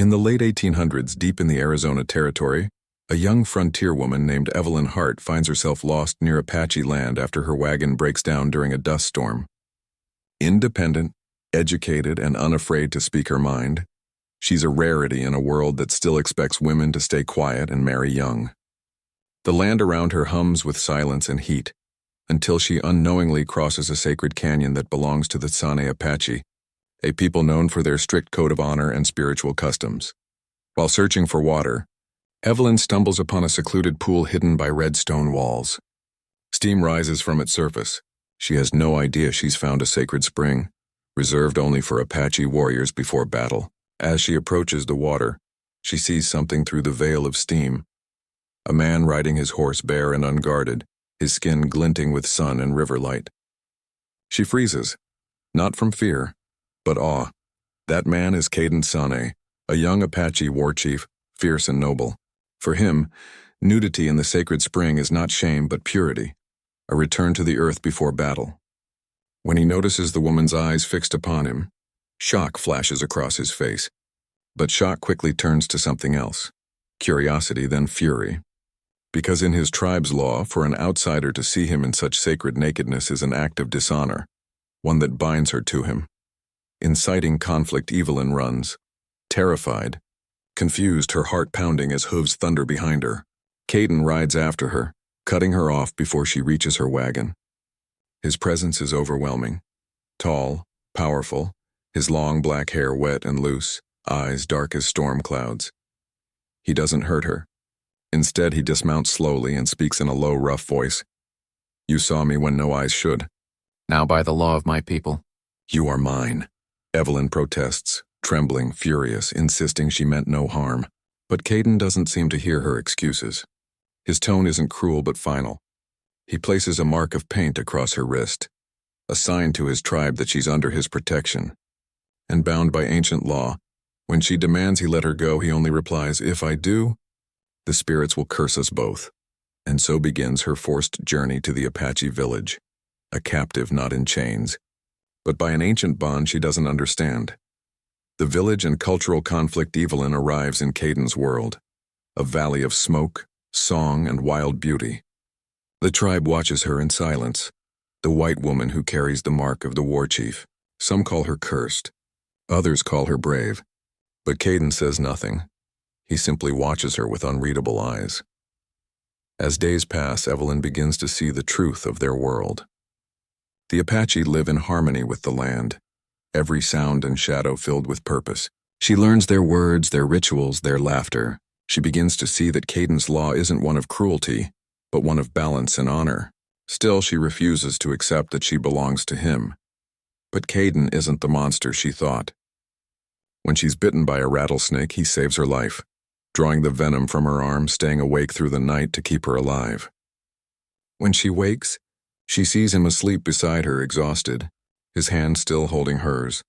In the late 1800s, deep in the Arizona Territory, a young frontier woman named Evelyn Hart finds herself lost near Apache land after her wagon breaks down during a dust storm. Independent, educated, and unafraid to speak her mind, she's a rarity in a world that still expects women to stay quiet and marry young. The land around her hums with silence and heat, until she unknowingly crosses a sacred canyon that belongs to the Tsane Apache, a people known for their strict code of honor and spiritual customs. While searching for water, Evelyn stumbles upon a secluded pool hidden by red stone walls. Steam rises from its surface. She has no idea she's found a sacred spring, reserved only for Apache warriors before battle. As she approaches the water, she sees something through the veil of steam. A man riding his horse bare and unguarded, his skin glinting with sun and river light. She freezes, not from fear, but awe. That man is Caden Sane, a young Apache war chief, fierce and noble. For him, nudity in the sacred spring is not shame but purity, a return to the earth before battle. When he notices the woman's eyes fixed upon him, shock flashes across his face. But shock quickly turns to something else, curiosity then fury. Because in his tribe's law, for an outsider to see him in such sacred nakedness is an act of dishonor, one that binds her to him. Inciting conflict, Evelyn runs, terrified, confused, her heart pounding as hooves thunder behind her. Caden rides after her, cutting her off before she reaches her wagon. His presence is overwhelming. Tall, powerful, his long black hair wet and loose, eyes dark as storm clouds. He doesn't hurt her. Instead, he dismounts slowly and speaks in a low, rough voice. "You saw me when no eyes should. Now by the law of my people." "You are mine." Evelyn protests, trembling, furious, insisting she meant no harm. But Caden doesn't seem to hear her excuses. His tone isn't cruel but final. He places a mark of paint across her wrist, a sign to his tribe that she's under his protection. And bound by ancient law, when she demands he let her go, he only replies, "If I do, the spirits will curse us both." And so begins her forced journey to the Apache village, a captive not in chains, but by an ancient bond she doesn't understand. The village and cultural conflict. Evelyn arrives in Caden's world, a valley of smoke, song, and wild beauty. The tribe watches her in silence, the white woman who carries the mark of the war chief. Some call her cursed, others call her brave, but Caden says nothing. He simply watches her with unreadable eyes. As days pass, Evelyn begins to see the truth of their world. The Apache live in harmony with the land, every sound and shadow filled with purpose. She learns their words, their rituals, their laughter. She begins to see that Caden's law isn't one of cruelty, but one of balance and honor. Still, she refuses to accept that she belongs to him. But Caden isn't the monster she thought. When she's bitten by a rattlesnake, he saves her life, drawing the venom from her arm, staying awake through the night to keep her alive. When she wakes, she sees him asleep beside her, exhausted, his hand still holding hers.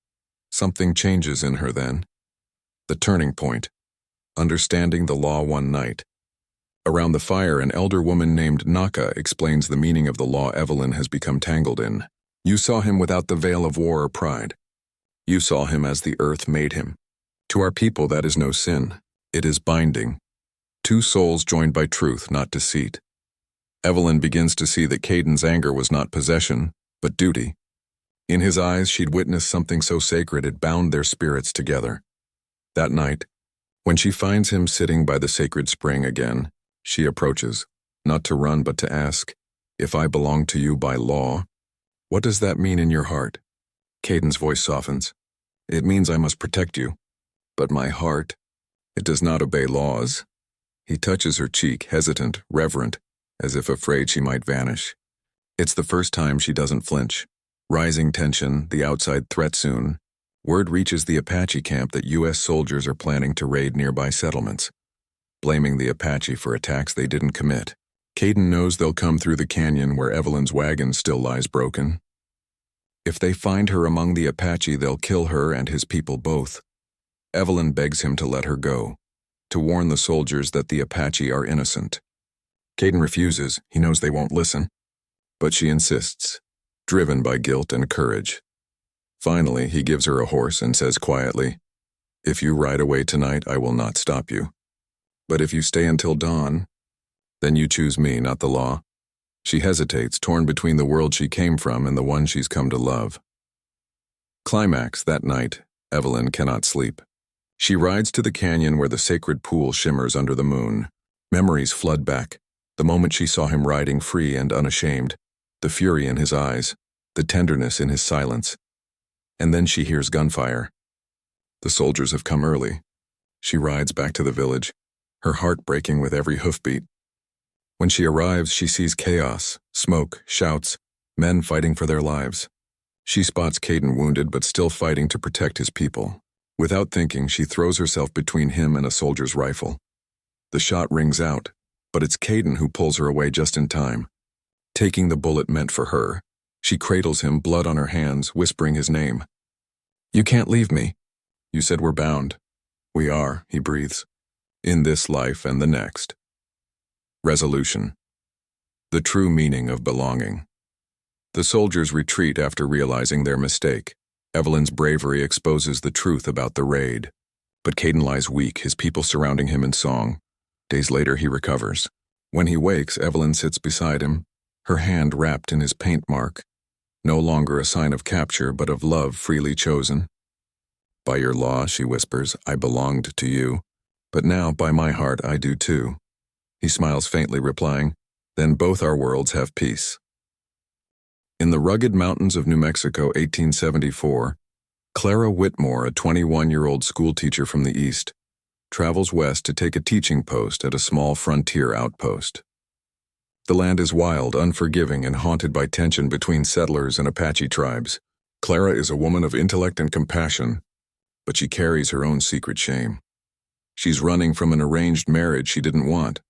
Something changes in her then. The turning point, understanding the law one night. Around the fire, an elder woman named Naka explains the meaning of the law Evelyn has become tangled in. You saw him without the veil of war or pride. You saw him as the earth made him. To our people, that is no sin. It is binding. Two souls joined by truth, not deceit. Evelyn begins to see that Caden's anger was not possession, but duty. In his eyes, she'd witnessed something so sacred it bound their spirits together. That night, when she finds him sitting by the sacred spring again, she approaches, not to run but to ask, "If I belong to you by law, what does that mean in your heart?" Caden's voice softens. "It means I must protect you. But my heart, it does not obey laws." He touches her cheek, hesitant, reverent, as if afraid she might vanish. It's the first time she doesn't flinch. Rising tension, the outside threat soon. Word reaches the Apache camp that U.S. soldiers are planning to raid nearby settlements, blaming the Apache for attacks they didn't commit. Caden knows they'll come through the canyon where Evelyn's wagon still lies broken. If they find her among the Apache, they'll kill her and his people both. Evelyn begs him to let her go, to warn the soldiers that the Apache are innocent. Caden refuses. He knows they won't listen. But she insists, driven by guilt and courage. Finally, he gives her a horse and says quietly, If you ride away tonight, I will not stop you. But if you stay until dawn, then you choose me, not the law. She hesitates, torn between the world she came from and the one she's come to love. Climax that night, Evelyn cannot sleep. She rides to the canyon where the sacred pool shimmers under the moon. Memories flood back. The moment she saw him riding free and unashamed, the fury in his eyes, the tenderness in his silence. And then she hears gunfire. The soldiers have come early. She rides back to the village, her heart breaking with every hoofbeat. When she arrives, she sees chaos, smoke, shouts, men fighting for their lives. She spots Caden wounded but still fighting to protect his people. Without thinking, she throws herself between him and a soldier's rifle. The shot rings out, but it's Caden who pulls her away just in time. Taking the bullet meant for her, she cradles him, blood on her hands, whispering his name. "You can't leave me. You said we're bound." "We are," he breathes. "In this life and the next." Resolution. The true meaning of belonging. The soldiers retreat after realizing their mistake. Evelyn's bravery exposes the truth about the raid. But Caden lies weak, his people surrounding him in song. Days later, he recovers. When he wakes, Evelyn sits beside him, her hand wrapped in his paint mark. No longer a sign of capture, but of love freely chosen. "By your law," she whispers, "I belonged to you. But now, by my heart, I do too." He smiles faintly, replying, "Then both our worlds have peace." In the rugged mountains of New Mexico, 1874, Clara Whitmore, a 21-year-old schoolteacher from the East, travels west to take a teaching post at a small frontier outpost. The land is wild, unforgiving, and haunted by tension between settlers and Apache tribes. Clara is a woman of intellect and compassion, but she carries her own secret shame. She's running from an arranged marriage she didn't want.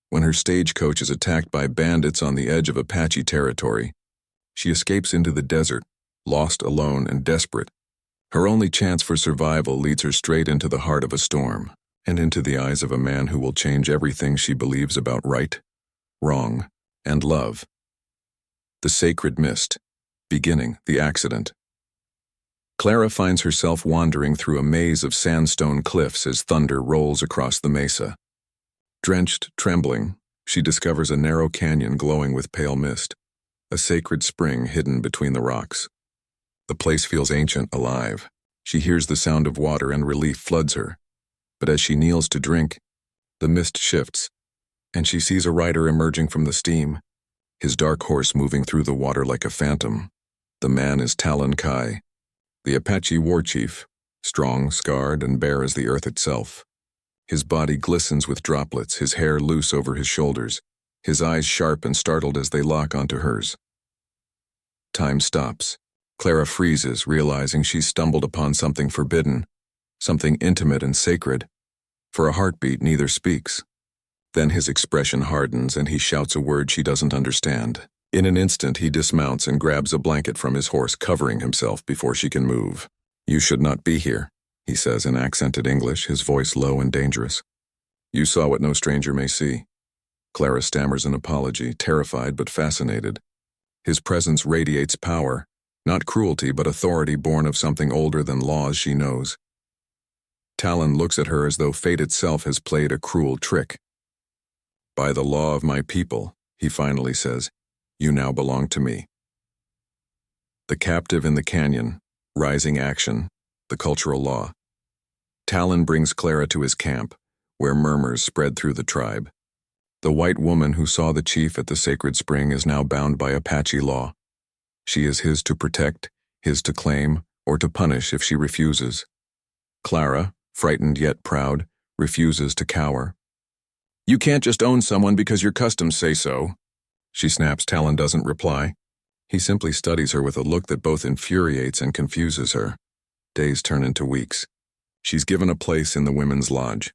When her stagecoach is attacked by bandits on the edge of Apache territory, she escapes into the desert, lost, alone, and desperate. Her only chance for survival leads her straight into the heart of a storm, and into the eyes of a man who will change everything she believes about right, wrong, and love. The sacred mist. Beginning, the accident. Clara finds herself wandering through a maze of sandstone cliffs as thunder rolls across the mesa. Drenched, trembling, she discovers a narrow canyon glowing with pale mist, a sacred spring hidden between the rocks. The place feels ancient, alive. She hears the sound of water and relief floods her. But as she kneels to drink, the mist shifts, and she sees a rider emerging from the steam, his dark horse moving through the water like a phantom. The man is Talon Kai, the Apache war chief, strong, scarred, and bare as the earth itself. His body glistens with droplets, his hair loose over his shoulders, his eyes sharp and startled as they lock onto hers. Time stops. Clara freezes, realizing she's stumbled upon something forbidden, something intimate and sacred. For a heartbeat, neither speaks. Then his expression hardens and he shouts a word she doesn't understand. In an instant, he dismounts and grabs a blanket from his horse, covering himself before she can move. "You should not be here," he says in accented English, his voice low and dangerous. "You saw what no stranger may see." Clara stammers an apology, terrified but fascinated. His presence radiates power, not cruelty but authority born of something older than laws she knows. Talon looks at her as though fate itself has played a cruel trick. "By the law of my people," he finally says, "you now belong to me." The captive in the canyon, rising action, the cultural law. Talon brings Clara to his camp, where murmurs spread through the tribe. The white woman who saw the chief at the sacred spring is now bound by Apache law. She is his to protect, his to claim, or to punish if she refuses. Clara, frightened yet proud, refuses to cower. "You can't just own someone because your customs say so," she snaps. Talon doesn't reply. He simply studies her with a look that both infuriates and confuses her. Days turn into weeks. She's given a place in the women's lodge,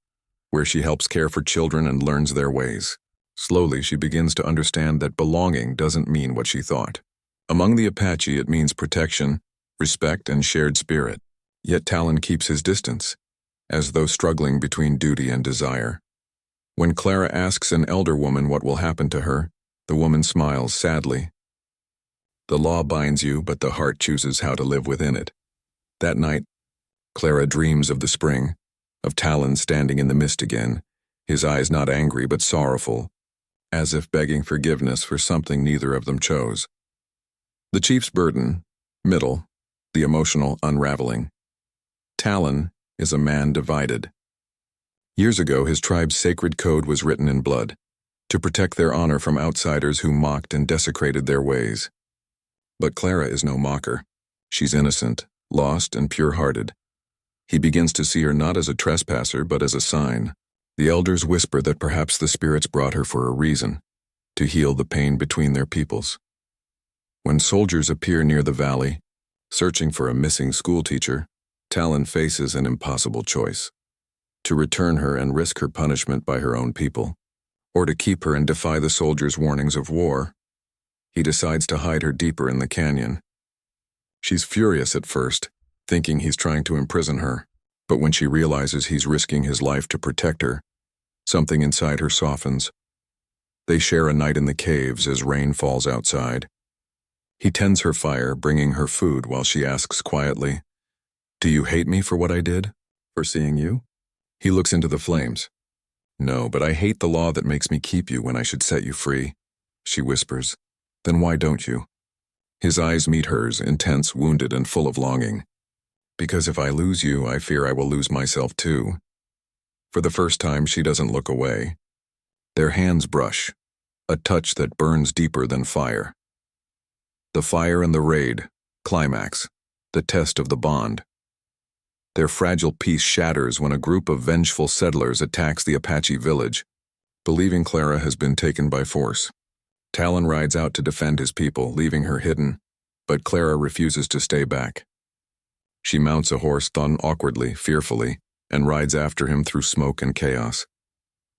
where she helps care for children and learns their ways. Slowly, she begins to understand that belonging doesn't mean what she thought. Among the Apache, it means protection, respect, and shared spirit. Yet Talon keeps his distance, as though struggling between duty and desire. When Clara asks an elder woman what will happen to her, the woman smiles sadly. "The law binds you, but the heart chooses how to live within it." That night, Clara dreams of the spring, of Talon standing in the mist again, his eyes not angry but sorrowful, as if begging forgiveness for something neither of them chose. The chief's burden, middle, the emotional unraveling. Talon is a man divided. Years ago, his tribe's sacred code was written in blood, to protect their honor from outsiders who mocked and desecrated their ways. But Clara is no mocker. She's innocent, lost, and pure-hearted. He begins to see her not as a trespasser, but as a sign. The elders whisper that perhaps the spirits brought her for a reason, to heal the pain between their peoples. When soldiers appear near the valley, searching for a missing schoolteacher, Talon faces an impossible choice: to return her and risk her punishment by her own people, or to keep her and defy the soldiers' warnings of war. He decides to hide her deeper in the canyon. She's furious at first, thinking he's trying to imprison her, but when she realizes he's risking his life to protect her, something inside her softens. They share a night in the caves as rain falls outside. He tends her fire, bringing her food while she asks quietly, "Do you hate me for what I did? For seeing you?" He looks into the flames. "No, but I hate the law that makes me keep you when I should set you free," she whispers. "Then why don't you?" His eyes meet hers, intense, wounded, and full of longing. "Because if I lose you, I fear I will lose myself too." For the first time, she doesn't look away. Their hands brush, a touch that burns deeper than fire. The fire and the raid, climax, the test of the bond. Their fragile peace shatters when a group of vengeful settlers attacks the Apache village, believing Clara has been taken by force. Talon rides out to defend his people, leaving her hidden, but Clara refuses to stay back. She mounts a horse thun awkwardly, fearfully, and rides after him through smoke and chaos.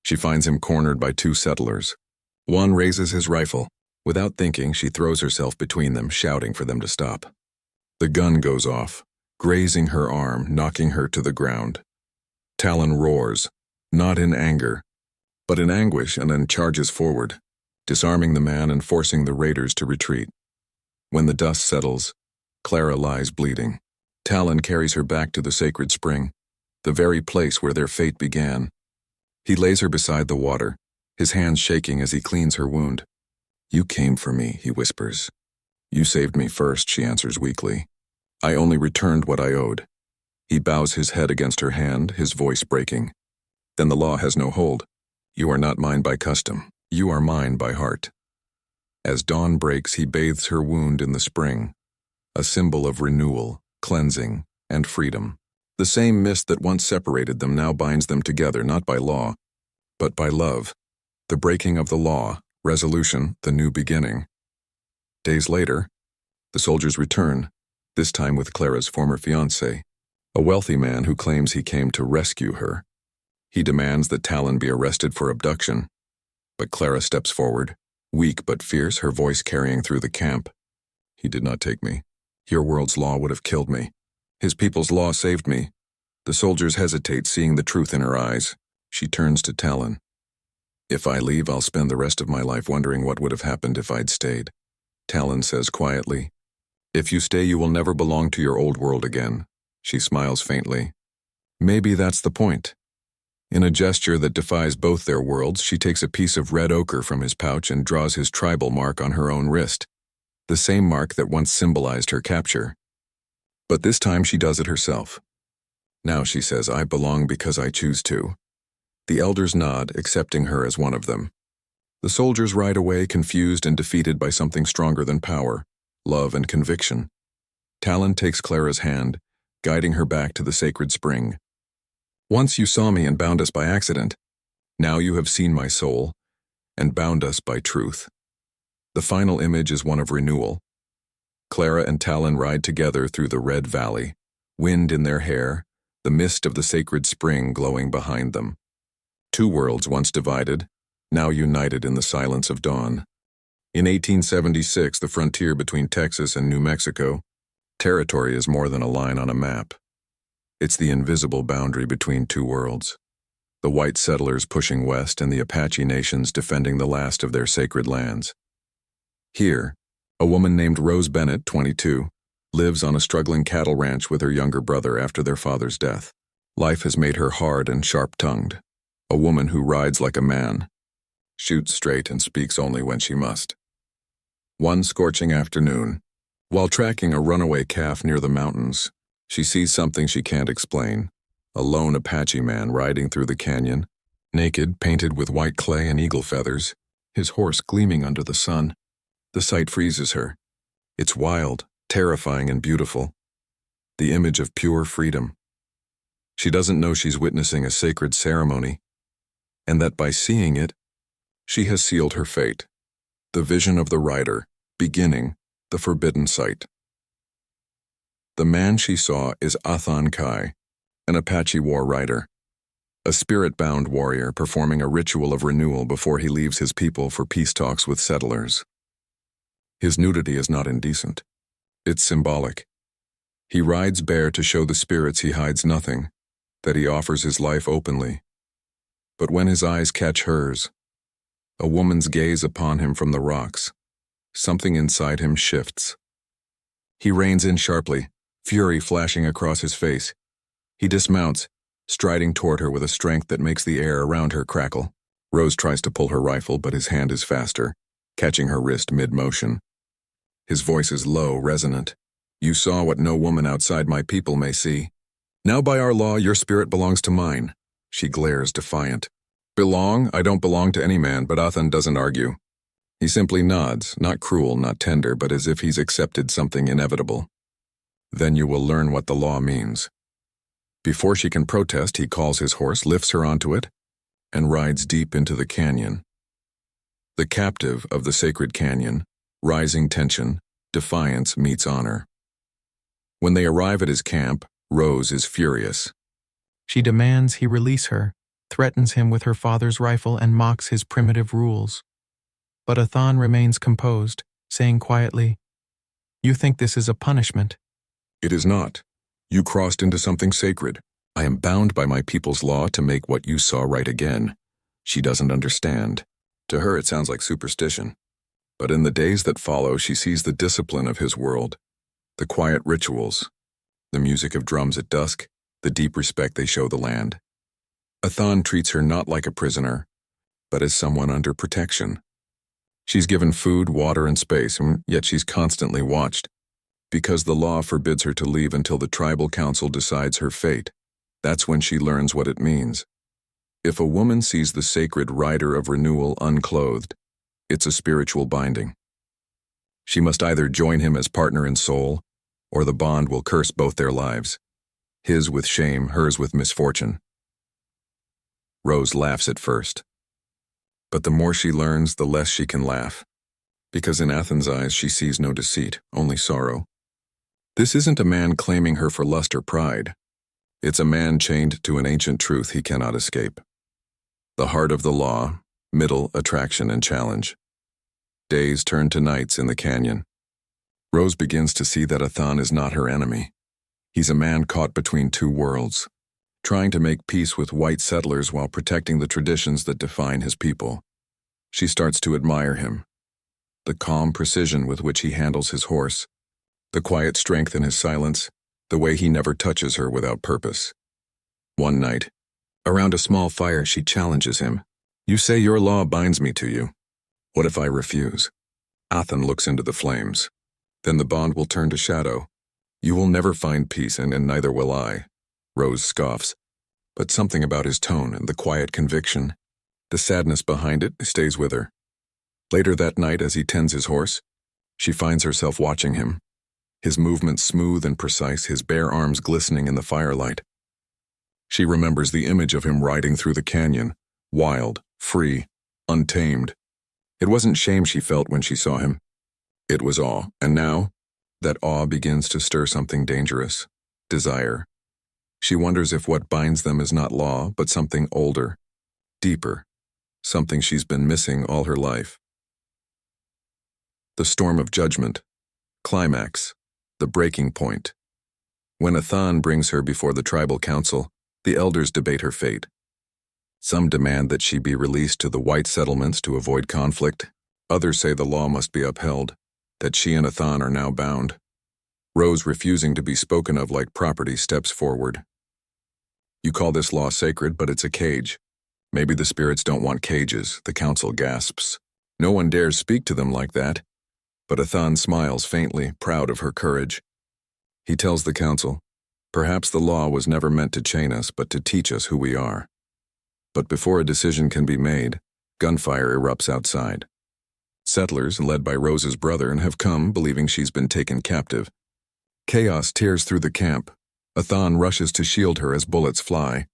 She finds him cornered by two settlers. One raises his rifle. Without thinking, she throws herself between them, shouting for them to stop. The gun goes off, grazing her arm, knocking her to the ground. Talon roars, not in anger, but in anguish, and then charges forward, disarming the man and forcing the raiders to retreat. When the dust settles, Clara lies bleeding. Talon carries her back to the sacred spring, the very place where their fate began. He lays her beside the water, his hands shaking as he cleans her wound. "You came for me," he whispers. "You saved me first," she answers weakly. "I only returned what I owed." He bows his head against her hand, his voice breaking. "Then the law has no hold. You are not mine by custom. You are mine by heart." As dawn breaks, he bathes her wound in the spring, a symbol of renewal, cleansing, and freedom. The same mist that once separated them now binds them together, not by law, but by love. The breaking of the law, resolution, the new beginning. Days later, the soldiers return, this time with Clara's former fiancé, a wealthy man who claims he came to rescue her. He demands that Talon be arrested for abduction, but Clara steps forward, weak but fierce, her voice carrying through the camp. "He did not take me. Your world's law would have killed me. His people's law saved me." The soldiers hesitate, seeing the truth in her eyes. She turns to Talon. "If I leave, I'll spend the rest of my life wondering what would have happened if I'd stayed." Talon says quietly, "If you stay, you will never belong to your old world again." She smiles faintly. "Maybe that's the point." In a gesture that defies both their worlds, she takes a piece of red ochre from his pouch and draws his tribal mark on her own wrist, the same mark that once symbolized her capture. But this time she does it herself. Now she says, "I belong because I choose to." The elders nod, accepting her as one of them. The soldiers ride away, confused and defeated by something stronger than power, love and conviction. Talon takes Clara's hand, guiding her back to the sacred spring. "Once you saw me and bound us by accident. Now you have seen my soul and bound us by truth." The final image is one of renewal. Clara and Talon ride together through the red valley, wind in their hair, the mist of the sacred spring glowing behind them. Two worlds once divided, now united in the silence of dawn. In 1876, the frontier between Texas and New Mexico, territory is more than a line on a map. It's the invisible boundary between two worlds. The white settlers pushing west and the Apache nations defending the last of their sacred lands. Here, a woman named Rose Bennett, 22, lives on a struggling cattle ranch with her younger brother after their father's death. Life has made her hard and sharp-tongued, a woman who rides like a man, shoots straight and speaks only when she must. One scorching afternoon, while tracking a runaway calf near the mountains, she sees something she can't explain. A lone Apache man riding through the canyon, naked, painted with white clay and eagle feathers, his horse gleaming under the sun. The sight freezes her. It's wild, terrifying, and beautiful. The image of pure freedom. She doesn't know she's witnessing a sacred ceremony, and that by seeing it, she has sealed her fate. The vision of the rider, beginning the forbidden sight. The man she saw is Athan Kai, an Apache war rider, a spirit-bound warrior performing a ritual of renewal before he leaves his people for peace talks with settlers. His nudity is not indecent. It's symbolic. He rides bare to show the spirits he hides nothing, that he offers his life openly. But when his eyes catch hers, a woman's gaze upon him from the rocks, something inside him shifts. He reins in sharply, fury flashing across his face. He dismounts, striding toward her with a strength that makes the air around her crackle. Rose tries to pull her rifle, but his hand is faster, catching her wrist mid-motion. His voice is low, resonant. "You saw what no woman outside my people may see. Now by our law, your spirit belongs to mine." She glares defiant. "Belong? I don't belong to any man," but Athan doesn't argue. He simply nods, not cruel, not tender, but as if he's accepted something inevitable. "Then you will learn what the law means." Before she can protest, he calls his horse, lifts her onto it, and rides deep into the canyon. The captive of the sacred canyon, rising tension, defiance meets honor. When they arrive at his camp, Rose is furious. She demands he release her, threatens him with her father's rifle, and mocks his primitive rules. But Athan remains composed, saying quietly, "You think this is a punishment?" "It is not. You crossed into something sacred. I am bound by my people's law to make what you saw right again." She doesn't understand. To her it sounds like superstition. But in the days that follow, she sees the discipline of his world, the quiet rituals, the music of drums at dusk, the deep respect they show the land. Athan treats her not like a prisoner, but as someone under protection. She's given food, water, and space, and yet she's constantly watched, because the law forbids her to leave until the tribal council decides her fate. That's when she learns what it means. If a woman sees the sacred rider of renewal unclothed, it's a spiritual binding. She must either join him as partner in soul, or the bond will curse both their lives. His with shame, hers with misfortune. Rose laughs at first. But the more she learns, the less she can laugh. Because in Athan's eyes, she sees no deceit, only sorrow. This isn't a man claiming her for lust or pride. It's a man chained to an ancient truth he cannot escape. The heart of the law, middle, attraction, and challenge. Days turn to nights in the canyon. Rose begins to see that Athan is not her enemy. He's a man caught between two worlds, trying to make peace with white settlers while protecting the traditions that define his people. She starts to admire him. The calm precision with which he handles his horse, the quiet strength in his silence, the way he never touches her without purpose. One night, around a small fire, she challenges him. "You say your law binds me to you. What if I refuse?" Athan looks into the flames. "Then the bond will turn to shadow. You will never find peace, and neither will I." Rose scoffs. But something about his tone and the quiet conviction, the sadness behind it, stays with her. Later that night, as he tends his horse, she finds herself watching him. His movements smooth and precise, his bare arms glistening in the firelight. She remembers the image of him riding through the canyon, wild, free, untamed. It wasn't shame she felt when she saw him. It was awe, and now, that awe begins to stir something dangerous, desire. She wonders if what binds them is not law, but something older, deeper, something she's been missing all her life. The storm of judgment, climax, the breaking point. When Athan brings her before the tribal council, the elders debate her fate. Some demand that she be released to the white settlements to avoid conflict. Others say the law must be upheld, that she and Athan are now bound. Rose, refusing to be spoken of like property, steps forward. You call this law sacred, but it's a cage. Maybe the spirits don't want cages, the council gasps. No one dares speak to them like that. But Athan smiles faintly, proud of her courage. He tells the council, perhaps the law was never meant to chain us, but to teach us who we are. But before a decision can be made, gunfire erupts outside. Settlers, led by Rose's brother, have come, believing she's been taken captive. Chaos tears through the camp. Athan rushes to shield her as bullets fly.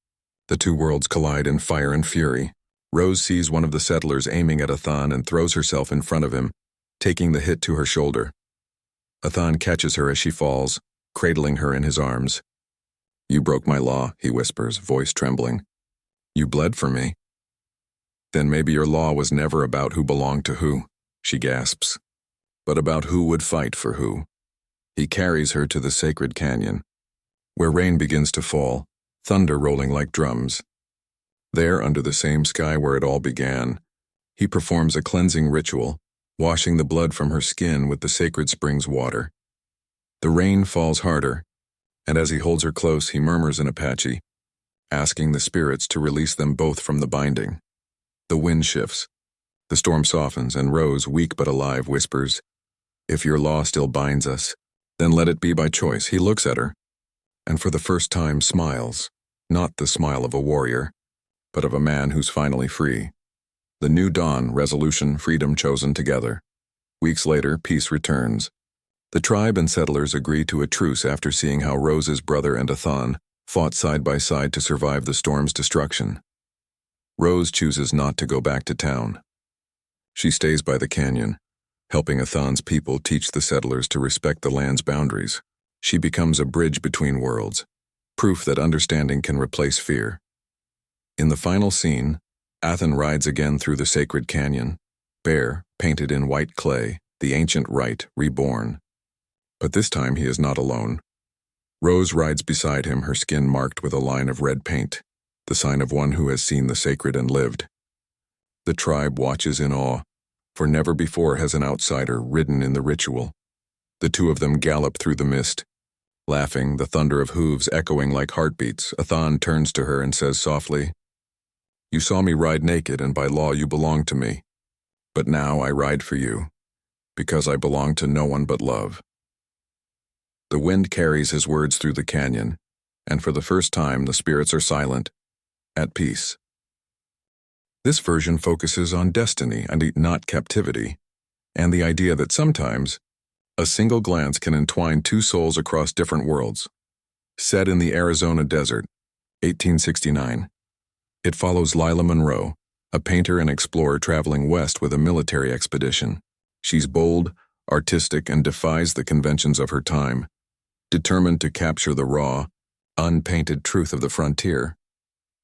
The two worlds collide in fire and fury. Rose sees one of the settlers aiming at Athan and throws herself in front of him, taking the hit to her shoulder. Athan catches her as she falls, cradling her in his arms. You broke my law, he whispers, voice trembling. You bled for me. Then maybe your law was never about who belonged to who, she gasps, but about who would fight for who. He carries her to the sacred canyon, where rain begins to fall, thunder rolling like drums. There, under the same sky where it all began, he performs a cleansing ritual, washing the blood from her skin with the sacred spring's water. The rain falls harder, and as he holds her close, he murmurs in Apache, asking the spirits to release them both from the binding. The wind shifts. The storm softens, and Rose, weak but alive, whispers, if your law still binds us, then let it be by choice. He looks at her, and for the first time smiles, not the smile of a warrior, but of a man who's finally free. The new dawn, resolution, freedom chosen together. Weeks later, peace returns. The tribe and settlers agree to a truce after seeing how Rose's brother and Athan fought side by side to survive the storm's destruction. Rose chooses not to go back to town. She stays by the canyon, helping Athan's people teach the settlers to respect the land's boundaries. She becomes a bridge between worlds, proof that understanding can replace fear. In the final scene, Athan rides again through the sacred canyon, bare, painted in white clay, the ancient rite reborn. But this time he is not alone. Rose rides beside him, her skin marked with a line of red paint, the sign of one who has seen the sacred and lived. The tribe watches in awe, for never before has an outsider ridden in the ritual. The two of them gallop through the mist. Laughing, the thunder of hooves echoing like heartbeats, Athan turns to her and says softly, you saw me ride naked, and by law you belong to me. But now I ride for you, because I belong to no one but love. The wind carries his words through the canyon, and for the first time the spirits are silent, at peace. This version focuses on destiny and not captivity, and the idea that sometimes a single glance can entwine two souls across different worlds. Set in the Arizona desert, 1869. It follows Lila Monroe, a painter and explorer traveling west with a military expedition. She's bold, artistic, and defies the conventions of her time, determined to capture the raw, unpainted truth of the frontier.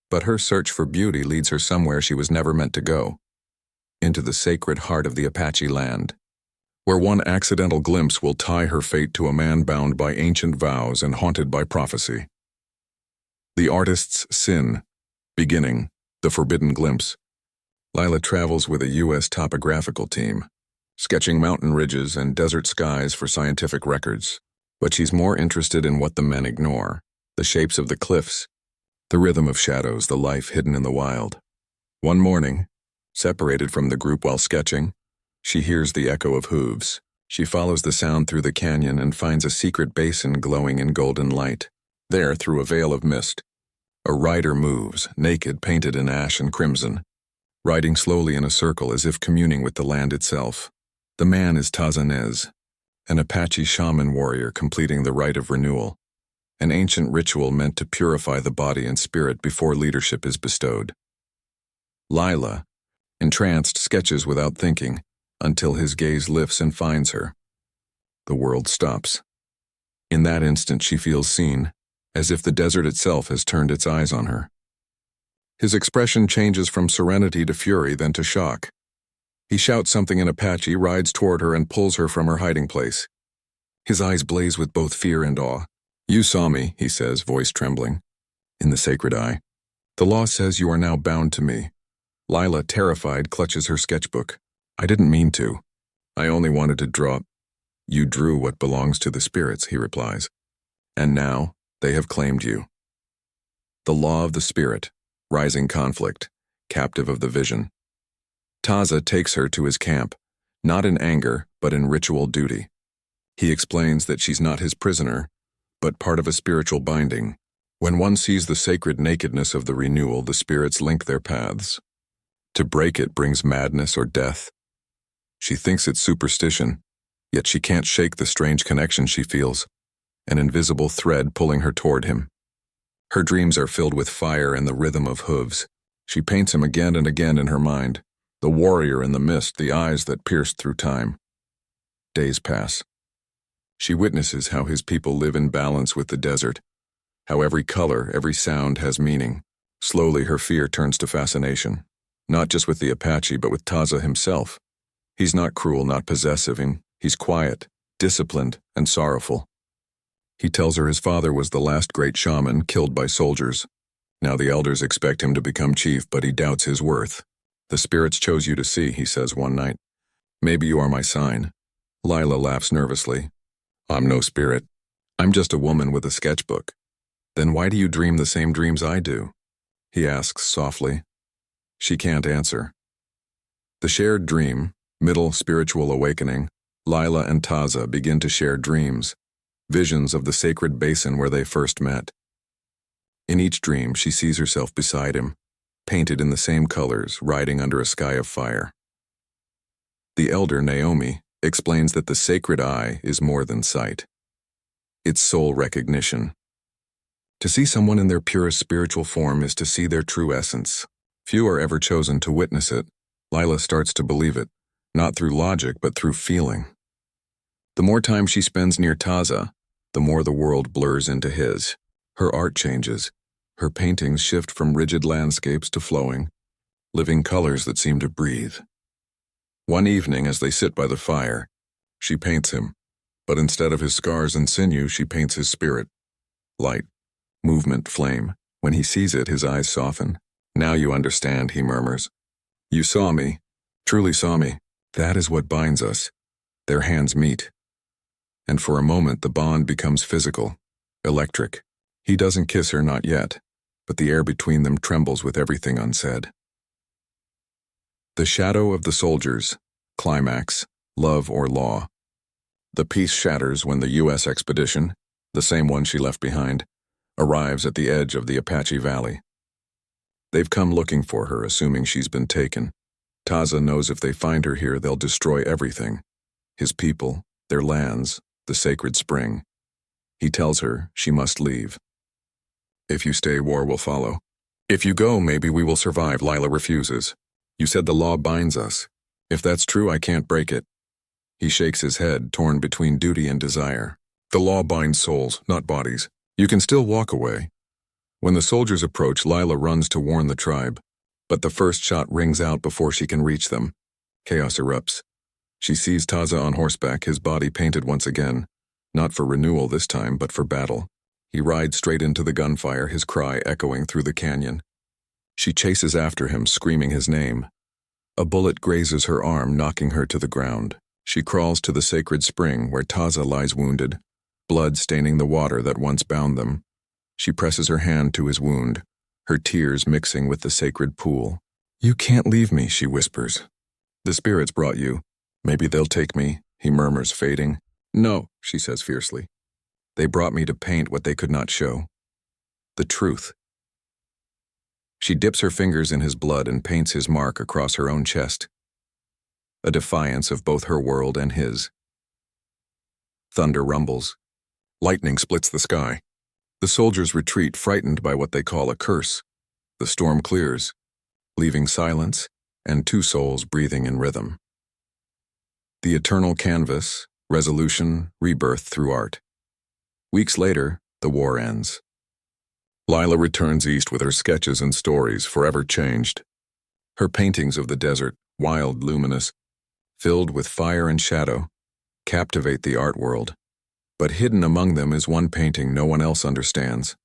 But her search for beauty leads her somewhere she was never meant to go, into the sacred heart of the Apache land, where one accidental glimpse will tie her fate to a man bound by ancient vows and haunted by prophecy. The artist's sin. Beginning, the forbidden glimpse. Lila travels with a U.S. topographical team, sketching mountain ridges and desert skies for scientific records. But she's more interested in what the men ignore, the shapes of the cliffs, the rhythm of shadows, the life hidden in the wild. One morning, separated from the group while sketching, she hears the echo of hooves. She follows the sound through the canyon and finds a secret basin glowing in golden light. There, through a veil of mist, a rider moves, naked, painted in ash and crimson, riding slowly in a circle as if communing with the land itself. The man is Tazanez, an Apache shaman warrior completing the rite of renewal, an ancient ritual meant to purify the body and spirit before leadership is bestowed. Lila, entranced, sketches without thinking, until his gaze lifts and finds her. The world stops. In that instant she feels seen, as if the desert itself has turned its eyes on her. His expression changes from serenity to fury, then to shock. He shouts something in Apache, rides toward her, and pulls her from her hiding place. His eyes blaze with both fear and awe. You saw me, he says, voice trembling, in the sacred eye. The law says you are now bound to me. Lila, terrified, clutches her sketchbook. I didn't mean to. I only wanted to draw. You drew what belongs to the spirits, he replies. And now, they have claimed you. The law of the spirit, rising conflict, captive of the vision. Taza takes her to his camp, not in anger, but in ritual duty. He explains that she's not his prisoner, but part of a spiritual binding. When one sees the sacred nakedness of the renewal, the spirits link their paths. To break it brings madness or death. She thinks it's superstition, yet she can't shake the strange connection she feels, an invisible thread pulling her toward him. Her dreams are filled with fire and the rhythm of hooves. She paints him again and again in her mind, the warrior in the mist, the eyes that pierced through time. Days pass. She witnesses how his people live in balance with the desert, how every color, every sound has meaning. Slowly her fear turns to fascination, not just with the Apache but with Taza himself. He's not cruel, not possessive, he's quiet, disciplined, and sorrowful. He tells her his father was the last great shaman killed by soldiers. Now the elders expect him to become chief, but he doubts his worth. The spirits chose you to see, he says one night. Maybe you are my sign. Lila laughs nervously. I'm no spirit. I'm just a woman with a sketchbook. Then why do you dream the same dreams I do? He asks softly. She can't answer. The shared dream, middle spiritual awakening, Lila and Taza begin to share dreams, visions of the sacred basin where they first met. In each dream, she sees herself beside him, painted in the same colors, riding under a sky of fire. The elder, Naomi, explains that the sacred eye is more than sight. It's soul recognition. To see someone in their purest spiritual form is to see their true essence. Few are ever chosen to witness it. Lila starts to believe it, not through logic but through feeling. The more time she spends near Taza, the more the world blurs into his. Her art changes. Her paintings shift from rigid landscapes to flowing, living colors that seem to breathe. One evening, as they sit by the fire, she paints him, but instead of his scars and sinew, she paints his spirit. Light, movement, flame. When he sees it, his eyes soften. Now you understand, he murmurs. You saw me, truly saw me. That is what binds us. Their hands meet. And for a moment, the bond becomes physical, electric. He doesn't kiss her, not yet, but the air between them trembles with everything unsaid. The shadow of the soldiers, climax, love or law. The peace shatters when the U.S. expedition, the same one she left behind, arrives at the edge of the Apache Valley. They've come looking for her, assuming she's been taken. Taza knows if they find her here, they'll destroy everything. His people, their lands, the sacred spring. He tells her she must leave. If you stay, war will follow. If you go, maybe we will survive, Lila refuses. You said the law binds us. If that's true, I can't break it. He shakes his head, torn between duty and desire. The law binds souls, not bodies. You can still walk away. When the soldiers approach, Lila runs to warn the tribe, but the first shot rings out before she can reach them. Chaos erupts. She sees Taza on horseback, his body painted once again, not for renewal this time, but for battle. He rides straight into the gunfire, his cry echoing through the canyon. She chases after him, screaming his name. A bullet grazes her arm, knocking her to the ground. She crawls to the sacred spring where Taza lies wounded, blood staining the water that once bound them. She presses her hand to his wound, her tears mixing with the sacred pool. You can't leave me, she whispers. The spirits brought you. Maybe they'll take me, he murmurs, fading. No, she says fiercely. They brought me to paint what they could not show. The truth. She dips her fingers in his blood and paints his mark across her own chest. A defiance of both her world and his. Thunder rumbles. Lightning splits the sky. The soldiers retreat, frightened by what they call a curse. The storm clears, leaving silence and two souls breathing in rhythm. The eternal canvas, resolution, rebirth through art. Weeks later, the war ends. Lila returns east with her sketches and stories forever changed. Her paintings of the desert, wild, luminous, filled with fire and shadow, captivate the art world. But hidden among them is one painting no one else understands.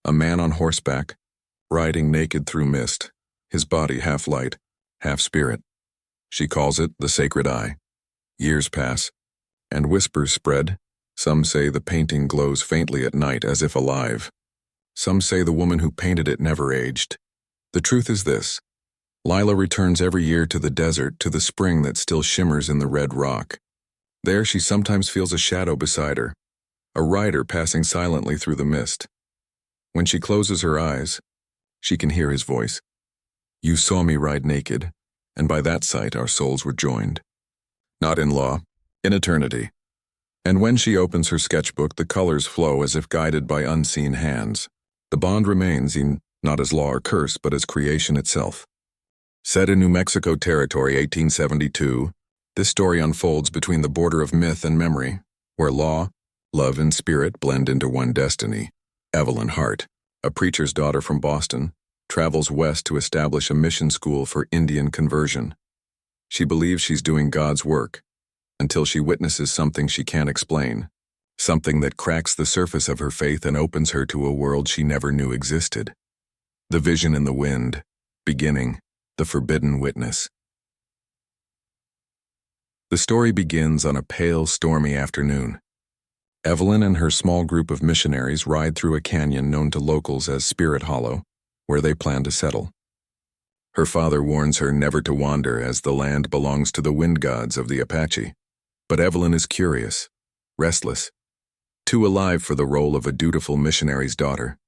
A man on horseback, riding naked through mist, his body half light, half spirit. She calls it the sacred eye. Years pass. And whispers spread. Some say the painting glows faintly at night as if alive. Some say the woman who painted it never aged. The truth is this. Lila returns every year to the desert, to the spring that still shimmers in the red rock. There she sometimes feels a shadow beside her, a rider passing silently through the mist. When she closes her eyes, she can hear his voice. You saw me ride naked, and by that sight our souls were joined. Not in law, in eternity. And when she opens her sketchbook, the colors flow as if guided by unseen hands. The bond remains not as law or curse, but as creation itself. Set in New Mexico territory, 1872, this story unfolds between the border of myth and memory, where law, love, and spirit blend into one destiny. Evelyn Hart, a preacher's daughter from Boston, travels west to establish a mission school for Indian conversion. She believes she's doing God's work, until she witnesses something she can't explain, something that cracks the surface of her faith and opens her to a world she never knew existed. The vision in the wind, beginning, the forbidden witness. The story begins on a pale, stormy afternoon. Evelyn and her small group of missionaries ride through a canyon known to locals as Spirit Hollow, where they plan to settle. Her father warns her never to wander, as the land belongs to the wind gods of the Apache. But Evelyn is curious, restless, too alive for the role of a dutiful missionary's daughter.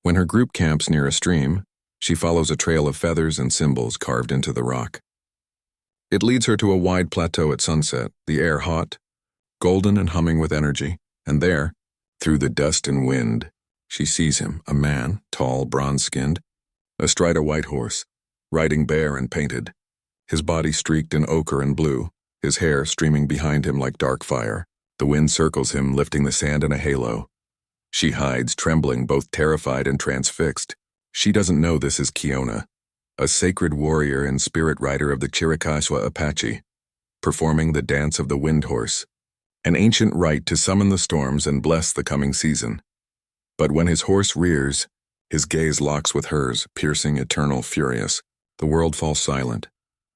When her group camps near a stream, she follows a trail of feathers and symbols carved into the rock. It leads her to a wide plateau at sunset, the air hot, golden and humming with energy, and there, through the dust and wind, she sees him, a man, tall, bronze-skinned, astride a white horse, riding bare and painted, his body streaked in ochre and blue, his hair streaming behind him like dark fire. The wind circles him, lifting the sand in a halo. She hides, trembling, both terrified and transfixed. She doesn't know this is Kiona, a sacred warrior and spirit rider of the Chiricahua Apache, performing the dance of the wind horse, an ancient rite to summon the storms and bless the coming season. But when his horse rears, his gaze locks with hers, piercing, eternal, furious. The world falls silent.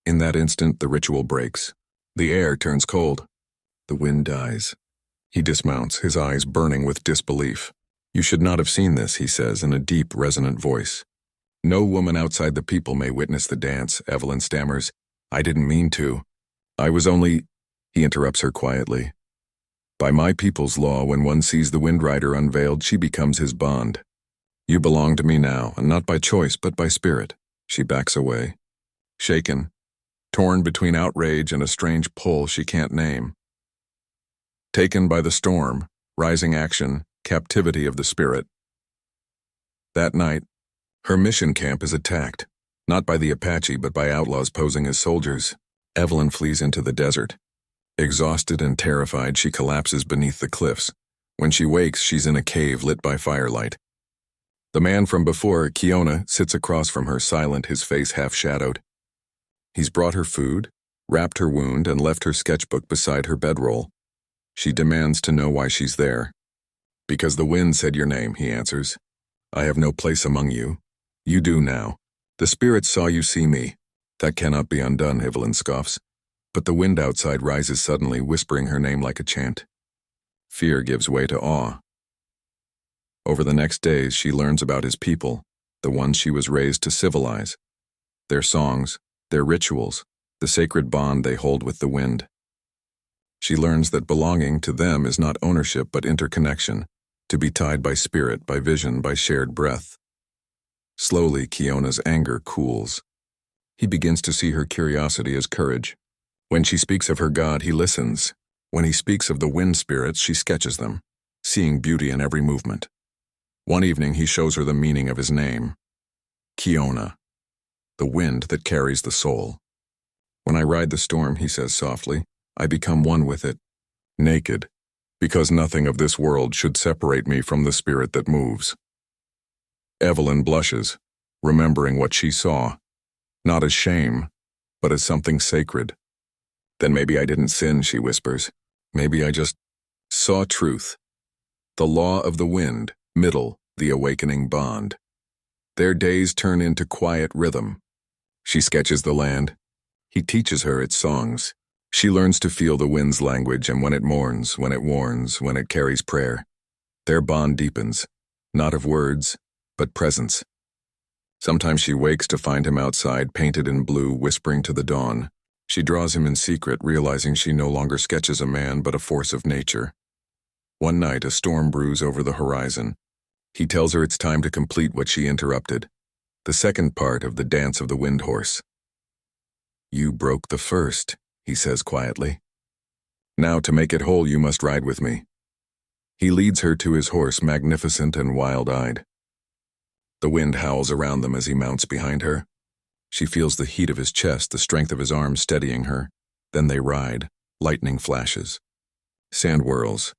In that instant, the ritual breaks. The air turns cold. The wind dies. He dismounts, his eyes burning with disbelief. You should not have seen this, he says in a deep, resonant voice. No woman outside the people may witness the dance, Evelyn stammers. I didn't mean to. I was only... He interrupts her quietly. By my people's law, when one sees the wind rider unveiled, she becomes his bond. You belong to me now, and not by choice, but by spirit. She backs away. Shaken, torn between outrage and a strange pull she can't name. Taken by the storm, rising action, captivity of the spirit. That night, her mission camp is attacked, not by the Apache but by outlaws posing as soldiers. Evelyn flees into the desert. Exhausted and terrified, she collapses beneath the cliffs. When she wakes, she's in a cave lit by firelight. The man from before, Kiona, sits across from her, silent, his face half-shadowed. He's brought her food, wrapped her wound, and left her sketchbook beside her bedroll. She demands to know why she's there. Because the wind said your name, he answers. I have no place among you. You do now. The spirits saw you see me. That cannot be undone, Evelyn scoffs. But the wind outside rises suddenly, whispering her name like a chant. Fear gives way to awe. Over the next days, she learns about his people, the ones she was raised to civilize. Their songs, their rituals, the sacred bond they hold with the wind. She learns that belonging to them is not ownership but interconnection, to be tied by spirit, by vision, by shared breath. Slowly, Kiona's anger cools. He begins to see her curiosity as courage. When she speaks of her God, he listens. When he speaks of the wind spirits, she sketches them, seeing beauty in every movement. One evening, he shows her the meaning of his name. Kiona, the wind that carries the soul. When I ride the storm, he says softly, I become one with it, naked, because nothing of this world should separate me from the spirit that moves. Evelyn blushes, remembering what she saw, not as shame, but as something sacred. Then maybe I didn't sin, she whispers. Maybe I just saw truth. The law of the wind, middle, the awakening bond. Their days turn into quiet rhythm. She sketches the land. He teaches her its songs. She learns to feel the wind's language, and when it mourns, when it warns, when it carries prayer, their bond deepens, not of words, but presence. Sometimes she wakes to find him outside, painted in blue, whispering to the dawn. She draws him in secret, realizing she no longer sketches a man, but a force of nature. One night, a storm brews over the horizon. He tells her it's time to complete what she interrupted, the second part of the dance of the wind horse. "You broke the first," he says quietly. "Now, to make it whole, you must ride with me." He leads her to his horse, magnificent and wild-eyed. The wind howls around them as he mounts behind her. She feels the heat of his chest, the strength of his arms steadying her. Then they ride. Lightning flashes. Sand whirls.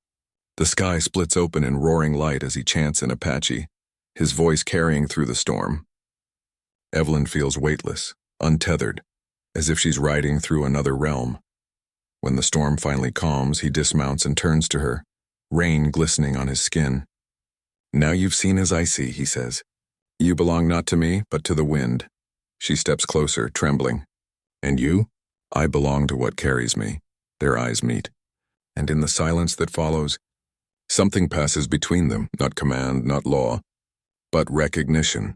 The sky splits open in roaring light as he chants in Apache, his voice carrying through the storm. Evelyn feels weightless, untethered, as if she's riding through another realm. When the storm finally calms, he dismounts and turns to her, rain glistening on his skin. "Now you've seen as I see," he says. "You belong not to me, but to the wind." She steps closer, trembling. "And you?" "I belong to what carries me." Their eyes meet. And in the silence that follows, something passes between them, not command, not law, but recognition.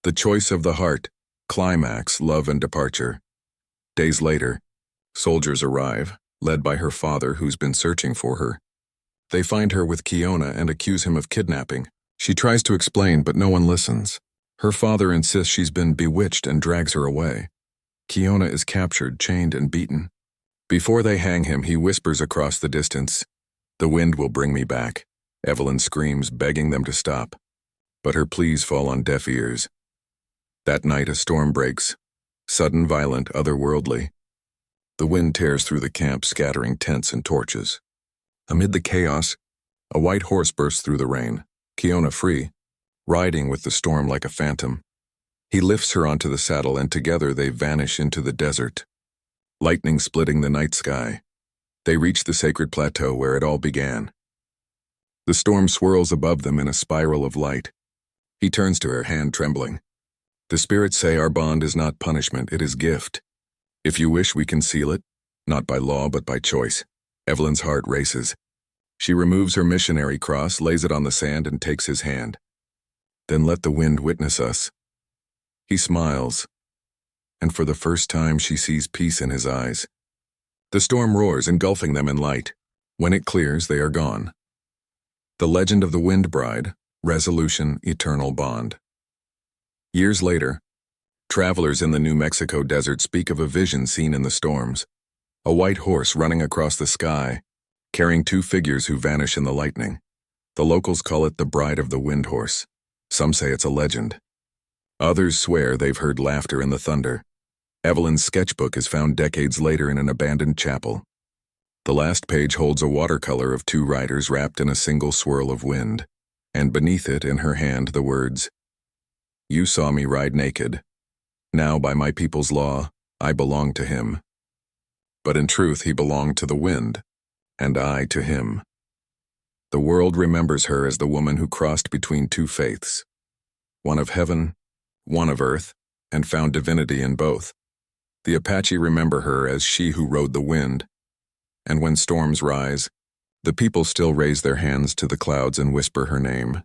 The choice of the heart, climax, love and departure. Days later, soldiers arrive, led by her father who's been searching for her. They find her with Kiona and accuse him of kidnapping. She tries to explain, but no one listens. Her father insists she's been bewitched and drags her away. Kiona is captured, chained, and beaten. Before they hang him, he whispers across the distance, "The wind will bring me back." Evelyn screams, begging them to stop. But her pleas fall on deaf ears. That night a storm breaks, sudden, violent, otherworldly. The wind tears through the camp, scattering tents and torches. Amid the chaos, a white horse bursts through the rain, Kiona free, riding with the storm like a phantom. He lifts her onto the saddle, and together they vanish into the desert. Lightning splitting the night sky, they reach the sacred plateau where it all began. The storm swirls above them in a spiral of light. He turns to her, hand trembling. "The spirits say our bond is not punishment, it is gift. If you wish, we can seal it, not by law, but by choice." Evelyn's heart races. She removes her missionary cross, lays it on the sand, and takes his hand. "Then let the wind witness us." He smiles, and for the first time she sees peace in his eyes. The storm roars, engulfing them in light. When it clears, they are gone. The legend of the Wind Bride, resolution, eternal bond. Years later, travelers in the New Mexico desert speak of a vision seen in the storms. A white horse running across the sky, carrying two figures who vanish in the lightning. The locals call it the Bride of the Wind Horse. Some say it's a legend. Others swear they've heard laughter in the thunder. Evelyn's sketchbook is found decades later in an abandoned chapel. The last page holds a watercolor of two riders wrapped in a single swirl of wind, and beneath it, in her hand, the words, "You saw me ride naked. Now, by my people's law, I belong to him." But in truth, he belonged to the wind, and I to him. The world remembers her as the woman who crossed between two faiths, one of heaven, one of earth, and found divinity in both. The Apache remember her as she who rode the wind, and when storms rise, the people still raise their hands to the clouds and whisper her name.